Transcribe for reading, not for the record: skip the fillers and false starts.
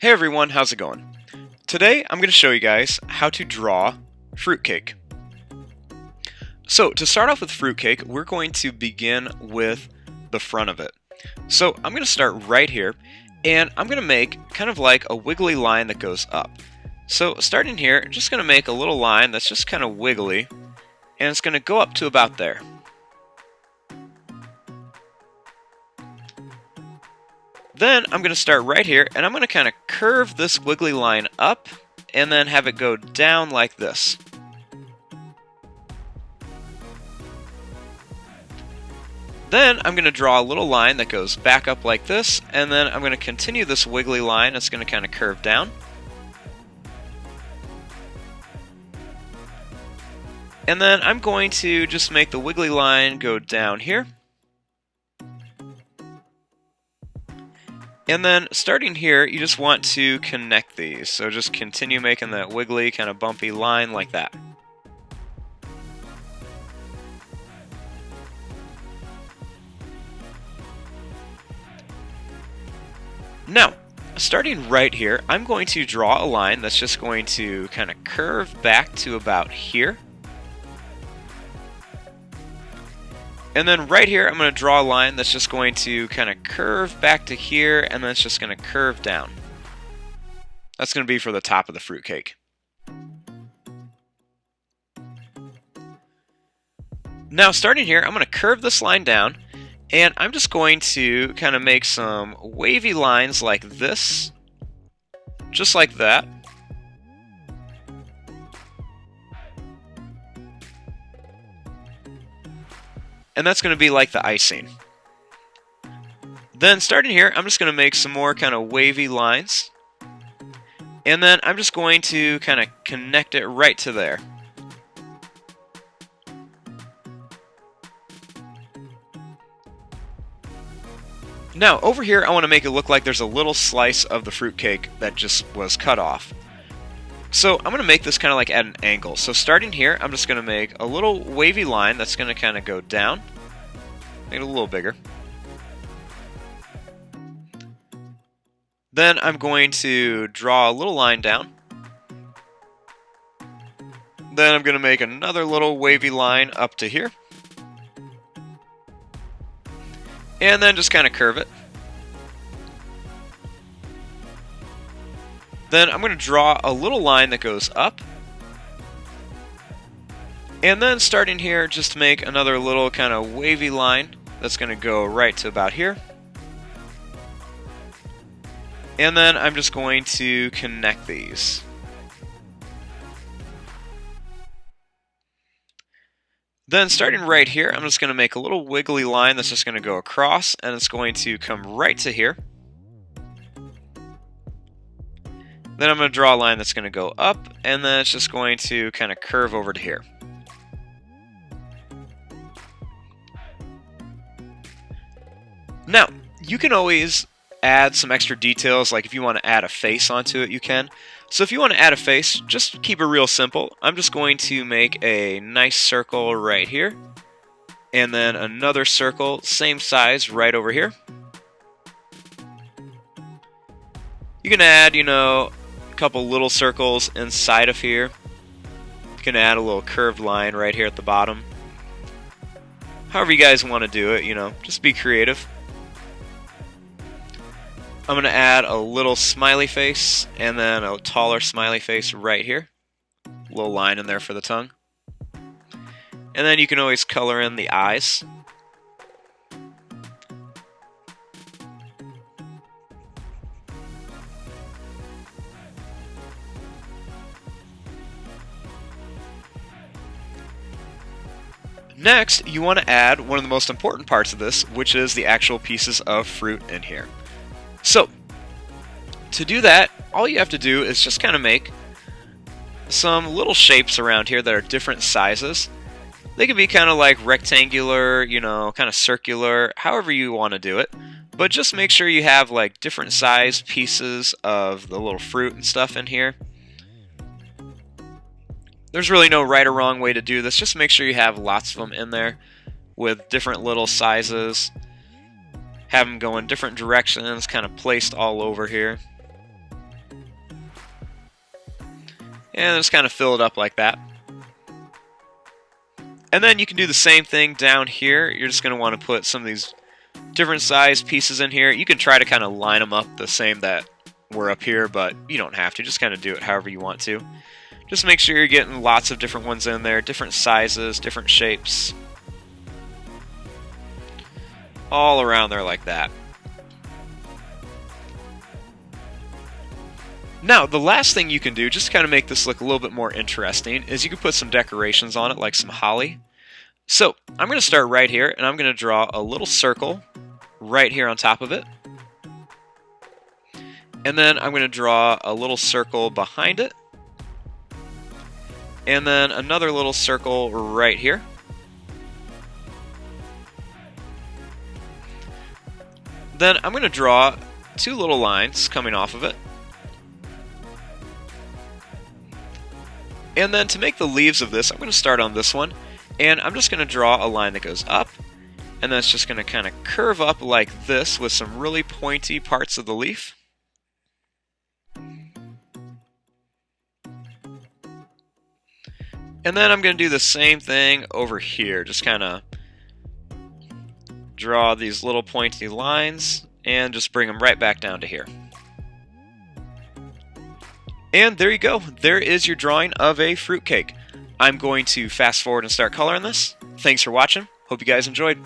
Hey everyone, how's it going? Today I'm going to show you guys how to draw fruitcake. So to start off with fruitcake, we're going to begin with the front of it. So I'm going to start right here, and I'm going to make kind of like a wiggly line that goes up. So starting here, I'm just going to make a little line that's just kind of wiggly, and it's going to go up to about there. Then I'm going to start right here, and I'm going to kind of curve this wiggly line up and then have it go down like this. Then I'm going to draw a little line that goes back up like this, and then I'm going to continue this wiggly line. It's going to kind of curve down. And then I'm going to just make the wiggly line go down here. And then starting here, you just want to connect these. So just continue making that wiggly, kind of bumpy line like that. Now, starting right here, I'm going to draw a line that's just going to kind of curve back to about here. And then right here, I'm going to draw a line that's just going to kind of curve back to here, and then it's just going to curve down. That's going to be for the top of the fruitcake. Now, starting here, I'm going to curve this line down, and I'm just going to kind of make some wavy lines like this, just like that. And that's going to be like the icing. Then starting here, I'm just going to make some more kind of wavy lines. And then I'm just going to kind of connect it right to there. Now, over here, I want to make it look like there's a little slice of the fruitcake that just was cut off. So I'm going to make this kind of like at an angle. So starting here, I'm just going to make a little wavy line that's going to kind of go down. Make it a little bigger. Then I'm going to draw a little line down. Then I'm going to make another little wavy line up to here. And then just kind of curve it. Then I'm going to draw a little line that goes up. And then starting here, just make another little kind of wavy line that's going to go right to about here. And then I'm just going to connect these. Then starting right here, I'm just going to make a little wiggly line that's just going to go across, and it's going to come right to here. Then I'm going to draw a line that's going to go up, and then it's just going to kind of curve over to here. Now, you can always add some extra details, like if you want to add a face onto it, you can. So if you want to add a face, just keep it real simple. I'm just going to make a nice circle right here, and then another circle, same size, right over here. You can add, a couple little circles inside of here. You can add a little curved line right here at the bottom. However you guys want to do it, just be creative. I'm going to add a little smiley face and then a taller smiley face right here. A little line in there for the tongue. And then you can always color in the eyes. Next, you want to add one of the most important parts of this, which is the actual pieces of fruit in here. So, to do that, all you have to do is just kind of make some little shapes around here that are different sizes. They can be kind of like rectangular, kind of circular, however you want to do it. But just make sure you have like different size pieces of the little fruit and stuff in here. There's really no right or wrong way to do this. Just make sure you have lots of them in there with different little sizes. Have them go in different directions, kind of placed all over here. And just kind of fill it up like that. And then you can do the same thing down here. You're just going to want to put some of these different size pieces in here. You can try to kind of line them up the same that were up here, but you don't have to. Just kind of do it however you want to. Just make sure you're getting lots of different ones in there, different sizes, different shapes. All around there like that. Now, the last thing you can do, just to kind of make this look a little bit more interesting, is you can put some decorations on it, like some holly. So, I'm going to start right here, and I'm going to draw a little circle right here on top of it. And then I'm going to draw a little circle behind it. And then another little circle right here. Then I'm going to draw two little lines coming off of it. And then to make the leaves of this, I'm going to start on this one. And I'm just going to draw a line that goes up. And then it's just going to kind of curve up like this with some really pointy parts of the leaf. And then I'm going to do the same thing over here. Just kind of draw these little pointy lines and just bring them right back down to here. And there you go. There is your drawing of a fruitcake. I'm going to fast forward and start coloring this. Thanks for watching. Hope you guys enjoyed.